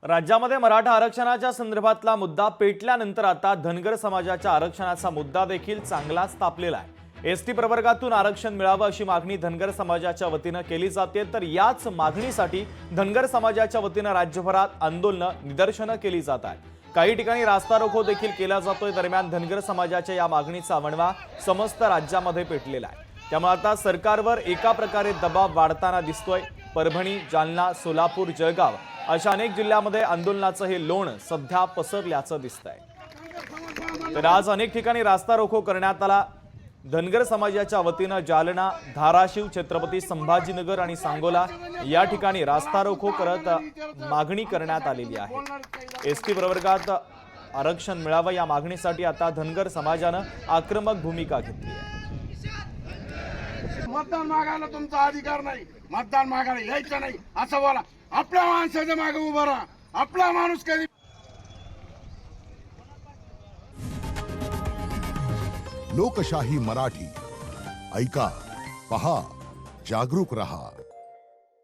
राज्यामध्ये मराठा आरक्षणाच्या संदर्भातला मुद्दा पेटल्यानंतर आता धनगर समाजाच्या आरक्षणाचा मुद्दा देखील चांगलाच तापलेला आहे। एसटी प्रवर्गातून आरक्षण मिळावं अशी मागणी धनगर समाजाच्या वतीनं केली जाते। तर याच मागणीसाठी धनगर समाजाच्या वतीनं राज्यभरात आंदोलनं निदर्शनं केली जात आहेत। काही ठिकाणी रास्ता रोको देखील केला जातोय। दरम्यान धनगर समाजाच्या या मागणीचा वणवा समस्त राज्यामध्ये पेटलेला आहे। त्यामुळे आता सरकारवर एका प्रकारे दबाव वाढताना दिसतोय। परभणी, जालना, सोलापूर, जळगाव अशा अनेक जिल्ह्यांमध्ये आंदोलनाचं हे लोण सध्या पसरल्याचं दिसतंय। तर आज अनेक ठिकाणी रास्ता रोको करण्यात आला। धनगर समाजाच्या वतीनं जालना, धाराशिव, छत्रपती संभाजीनगर आणि सांगोला या ठिकाणी रास्ता रोको करत मागणी करण्यात आलेली आहे। एसटी प्रवर्गात आरक्षण मिळावं या मागणीसाठी आता धनगर समाजानं आक्रमक भूमिका घेतली आहे। मतदान मागायला तुमचा अधिकार नाही, मतदान मागायला यायचं नाही असं बोला। आपल्या माणसाच्या मागे उभा राहा, आपला माणूस कधी। लोकशाही मराठी ऐका, पहा, जागरूक रहा।